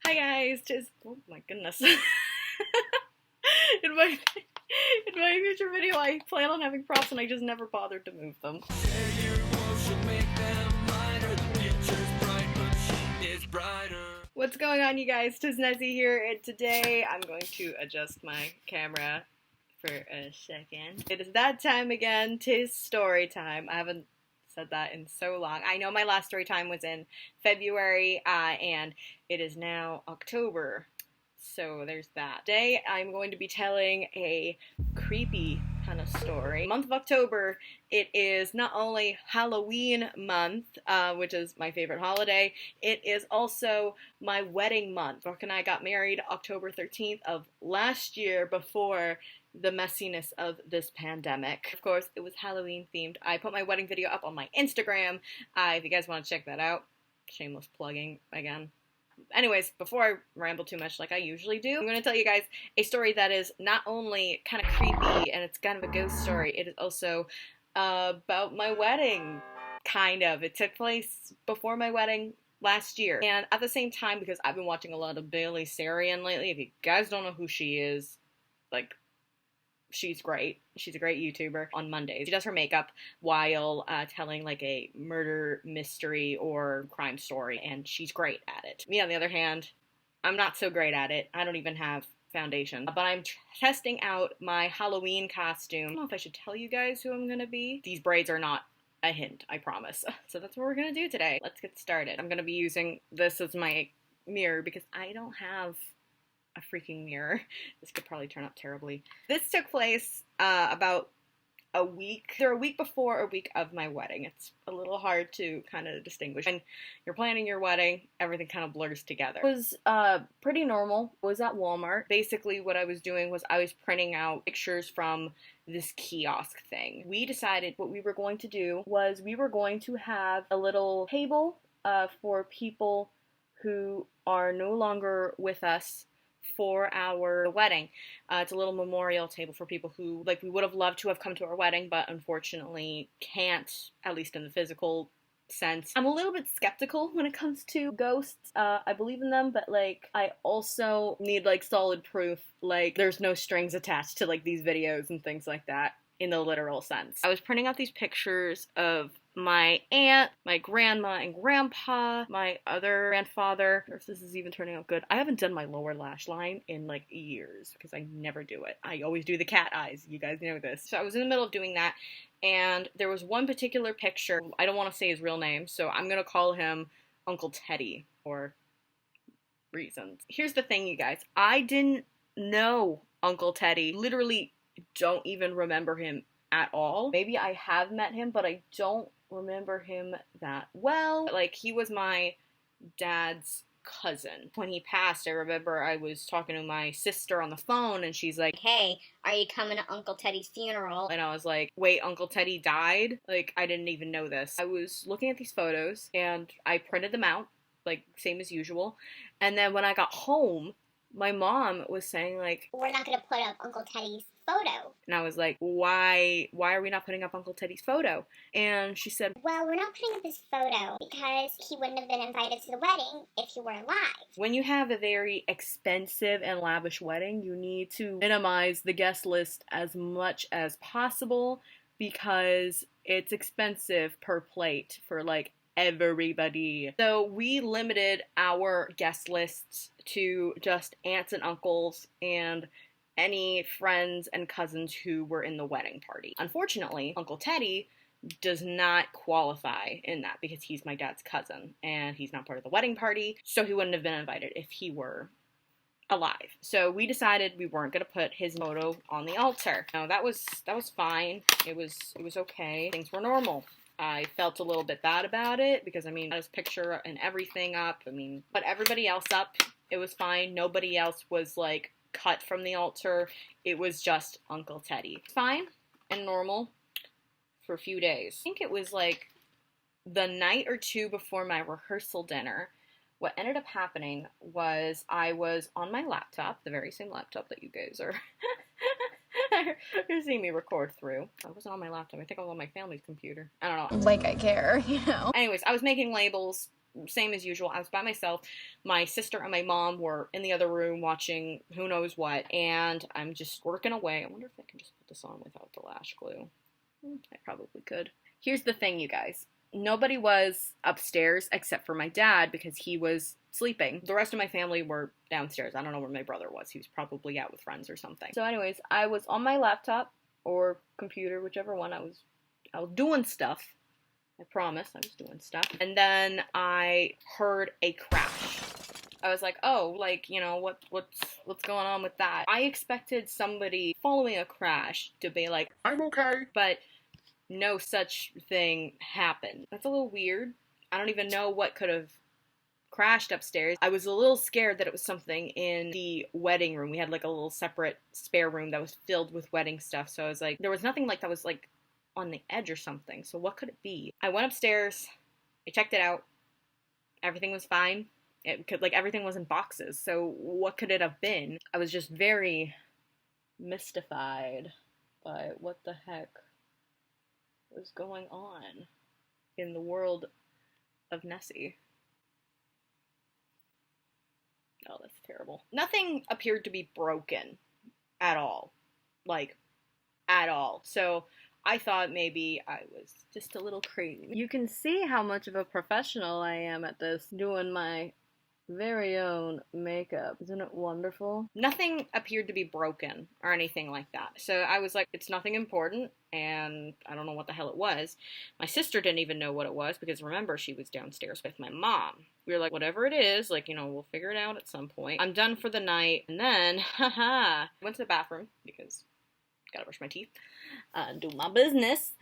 Hi guys, oh my goodness. in my future video I plan on having props and I just never bothered to move them. What's going on, you guys? TisNessie here, and today I'm going to adjust my camera for a second. It is that time again, 'tis story time. I haven't said that in so long. I know my last story time was in February, and it is now October. So there's that. Today I'm going to be telling a creepy kind of story. Month of October, it is not only Halloween month, which is my favorite holiday, it is also my wedding month. Brooke and I got married October 13th of last year before the messiness of this pandemic. Of course, it was Halloween themed. I put my wedding video up on my Instagram, if you guys want to check that out. Shameless plugging again. Anyways, before I ramble too much like I usually do, I'm going to tell you guys a story that is not only kind of creepy and it's kind of a ghost story, it is also about my wedding, kind of. It took place before my wedding last year. And at the same time, because I've been watching a lot of Bailey Sarian lately, if you guys don't know who she is, like, she's great. She's a great YouTuber on Mondays. She does her makeup while telling like a murder mystery or crime story, and she's great at it. Me, on the other hand, I'm not so great at it. I don't even have foundation. But I'm testing out my Halloween costume. I don't know if I should tell you guys who I'm gonna be. These braids are not a hint, I promise. So that's what we're gonna do today. Let's get started. I'm gonna be using this as my mirror because I don't have a freaking mirror. This could probably turn out terribly. This took place about a week before a week of my wedding. It's a little hard to kind of distinguish. When you're planning your wedding, everything kind of blurs together. It was pretty normal. It was at Walmart. Basically what I was doing was I was printing out pictures from this kiosk thing. We decided what we were going to do was we were going to have a little table for people who are no longer with us for our wedding. It's a little memorial table for people who, like, we would have loved to have come to our wedding, but unfortunately can't, at least in the physical sense. I'm a little bit skeptical when it comes to ghosts. I believe in them, but, like, I also need, like, solid proof, like, there's no strings attached to, like, these videos and things like that in the literal sense. I was printing out these pictures of my aunt, my grandma and grandpa, my other grandfather. I don't know if this is even turning out good. I haven't done my lower lash line in like years because I never do it. I always do the cat eyes. You guys know this. So I was in the middle of doing that, and there was one particular picture. I don't want to say his real name, so I'm gonna call him Uncle Teddy for reasons. Here's the thing, you guys. I didn't know Uncle Teddy. Literally don't even remember him at all. Maybe I have met him, but I don't remember him that well. Like, he was my dad's cousin. When he passed, I remember I was talking to my sister on the phone, and she's like, "Hey, are you coming to Uncle Teddy's funeral?" And I was like, wait, Uncle Teddy died? Like, I didn't even know this. I was looking at these photos, and I printed them out, like, same as usual. And then when I got home, my mom was saying, like, "We're not going to put up Uncle Teddy's photo." And I was like, why are we not putting up Uncle Teddy's photo? And she said, "Well, we're not putting up his photo because he wouldn't have been invited to the wedding if he were alive." When you have a very expensive and lavish wedding, you need to minimize the guest list as much as possible because it's expensive per plate for, like, everybody. So we limited our guest lists to just aunts and uncles and any friends and cousins who were in the wedding party. Unfortunately, Uncle Teddy does not qualify in that because he's my dad's cousin and he's not part of the wedding party, so he wouldn't have been invited if he were alive. So we decided we weren't going to put his photo on the altar. Now that was fine. It was okay. Things were normal. I felt a little bit bad about it because, I mean, his picture and everything up. I mean, but everybody else up, it was fine. Nobody else was, like, cut from the altar. It was just Uncle Teddy. Fine and normal for a few days. I think it was, like, the night or two before my rehearsal dinner. What ended up happening was I was on my laptop, the very same laptop that you guys are you're seeing me record through. I wasn't on my laptop. I think I was on my family's computer. I don't know. Like I care, you know. Anyways, I was making labels same as usual. I was by myself. My sister and my mom were in the other room watching who knows what, and I'm just working away. I wonder if I can just put this on without the lash glue. I probably could. Here's the thing, you guys. Nobody was upstairs except for my dad because he was sleeping. The rest of my family were downstairs. I don't know where my brother was. He was probably out with friends or something. So anyways, I was on my laptop or computer, whichever one. I was doing stuff. I promise I was doing stuff. And then I heard a crash. I was like, oh, like, you know, what's going on with that? I expected somebody following a crash to be like, I'm okay. But no such thing happened. That's a little weird. I don't even know what could have crashed upstairs. I was a little scared that it was something in the wedding room. We had like a little separate spare room that was filled with wedding stuff. So I was like, there was nothing like that was like on the edge or something. So what could it be? I went upstairs. I checked it out. Everything was fine. Everything was in boxes. So what could it have been? I was just very mystified by what the heck was going on in the world of Nessie. Oh, that's terrible. Nothing appeared to be broken at all. Like, at all. So I thought maybe I was just a little crazy. You can see how much of a professional I am at this, doing my very own makeup. Isn't it wonderful? Nothing appeared to be broken or anything like that. So I was like, it's nothing important, and I don't know what the hell it was. My sister didn't even know what it was, because remember, she was downstairs with my mom. We were like, whatever it is, like, you know, we'll figure it out at some point. I'm done for the night, and then, I went to the bathroom, because gotta brush my teeth, do my business,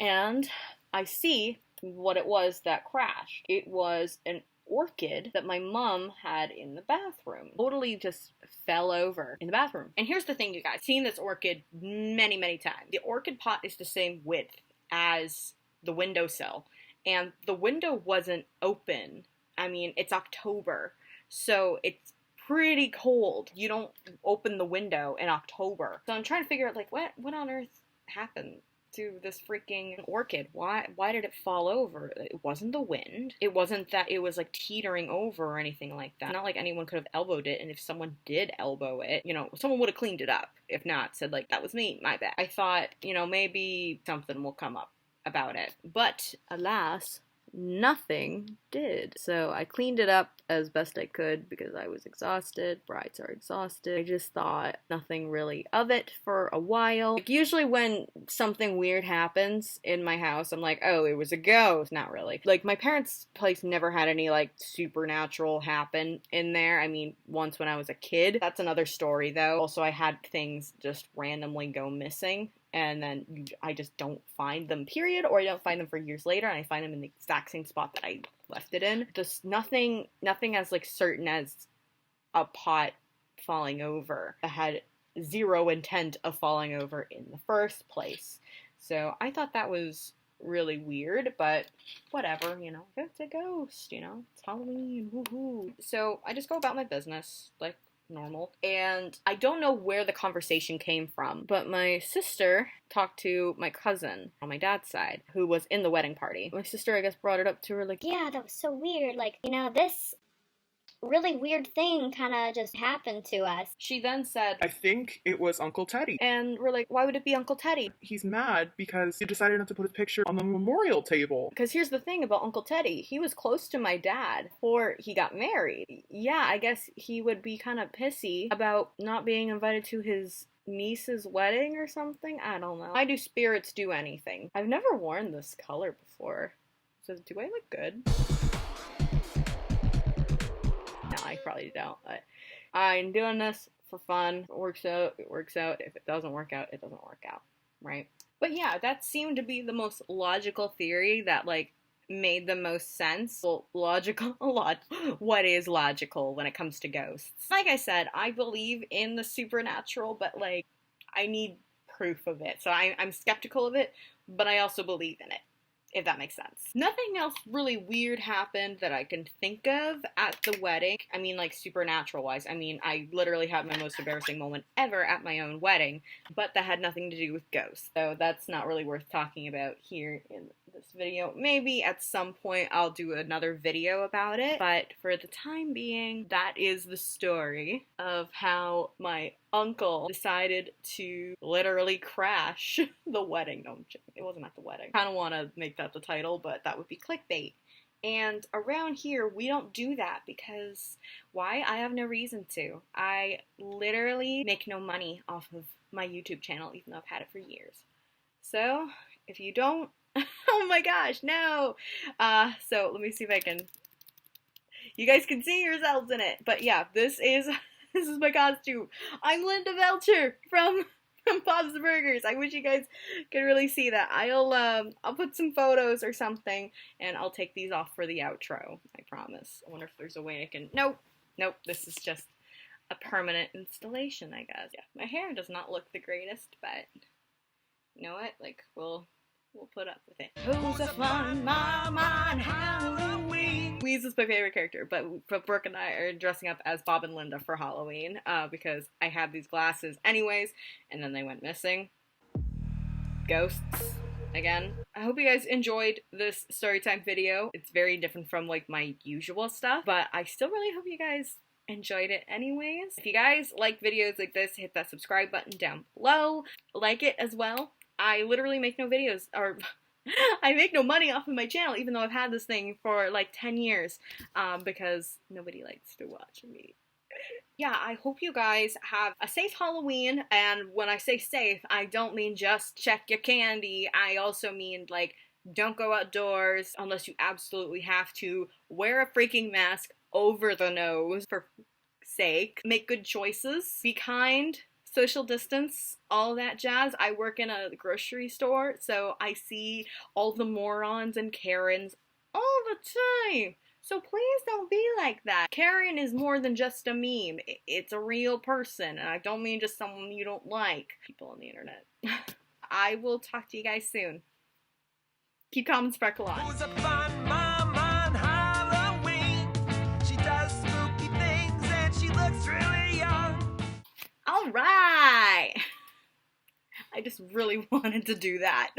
and I see what it was that crashed. It was an orchid that my mom had in the bathroom. Totally just fell over in the bathroom. And here's the thing, you guys. I've seen this orchid many, many times. The orchid pot is the same width as the windowsill, and the window wasn't open. I mean, it's October, so it's pretty cold. You don't open the window in October. So I'm trying to figure out, like, what on earth happened to this freaking orchid? Why did it fall over? It wasn't the wind. It wasn't that it was like teetering over or anything like that. Not like anyone could have elbowed it, and if someone did elbow it, you know, someone would have cleaned it up. If not, said like, that was me, my bad. I thought, you know, maybe something will come up about it. But alas, nothing did. So I cleaned it up as best I could because I was exhausted. Brides are exhausted. I just thought nothing really of it for a while. Like, usually when something weird happens in my house, I'm like, oh, it was a ghost. Not really. Like, my parents' place never had any, like, supernatural happen in there. I mean, once when I was a kid. That's another story, though. Also, I had things just randomly go missing, and then I just don't find them, period, or I don't find them for years later, and I find them in the exact same spot that I left it in. Just nothing as, like, certain as a pot falling over. I had zero intent of falling over in the first place. So I thought that was really weird, but whatever, you know. It's a ghost, you know. It's Halloween, woohoo. So I just go about my business, like normal. And I don't know where the conversation came from, but my sister talked to my cousin on my dad's side, who was in the wedding party. My sister, I guess, brought it up to her, like, yeah, that was so weird. Like, you know, this really weird thing kind of just happened to us. She then said, I think it was Uncle Teddy. And we're like, why would it be Uncle Teddy? He's mad because he decided not to put his picture on the memorial table. Because here's the thing about Uncle Teddy. He was close to my dad before he got married. Yeah, I guess he would be kind of pissy about not being invited to his niece's wedding or something. I don't know. Why do spirits do anything? I've never worn this color before. So do I look good? No, I probably don't, but I'm doing this for fun. If it works out, it works out. If it doesn't work out, it doesn't work out, right? But yeah, that seemed to be the most logical theory that, like, made the most sense. Well, logical, a lot. What is logical when it comes to ghosts? Like I said, I believe in the supernatural, but, like, I need proof of it. So I'm skeptical of it, but I also believe in it, if that makes sense. Nothing else really weird happened that I can think of at the wedding. I mean, like, supernatural-wise. I mean, I literally had my most embarrassing moment ever at my own wedding, but that had nothing to do with ghosts. So that's not really worth talking about here in this this video. Maybe at some point I'll do another video about it, but for the time being, that is the story of how my uncle decided to literally crash the wedding. No, it wasn't at the wedding. I kind of want to make that the title, but that would be clickbait. And around here, we don't do that because, why? I have no reason to. I literally make no money off of my YouTube channel, even though I've had it for years. So, if you don't, oh my gosh, no! So let me see if I can, you guys can see yourselves in it. But yeah, this is my costume. I'm Linda Belcher from Bob's Burgers. I wish you guys could really see that. I'll put some photos or something, and I'll take these off for the outro. I promise. I wonder if there's a way I can. Nope. This is just a permanent installation, I guess. Yeah, my hair does not look the greatest, but you know what? Like we'll put up with it. Who's a fun mom on Halloween? Weeze is my favorite character, but Brooke and I are dressing up as Bob and Linda for Halloween because I had these glasses anyways, and then they went missing. Ghosts, again. I hope you guys enjoyed this storytime video. It's very different from like my usual stuff, but I still really hope you guys enjoyed it anyways. If you guys like videos like this, hit that subscribe button down below. Like it as well. I literally make no videos, or I make no money off of my channel, even though I've had this thing for like 10 years, because nobody likes to watch me. Yeah, I hope you guys have a safe Halloween, and when I say safe, I don't mean just check your candy. I also mean, like, don't go outdoors unless you absolutely have to. Wear a freaking mask over the nose, for sake. Make good choices. Be kind. Social distance, all that jazz. I work in a grocery store, so I see all the morons and Karens all the time. So please don't be like that. Karen is more than just a meme. It's a real person, and I don't mean just someone you don't like. People on the internet. I will talk to you guys soon. Keep calm and sparkle on. Who's a fun mom on Halloween? She does spooky things and she looks really young. All right. I just really wanted to do that.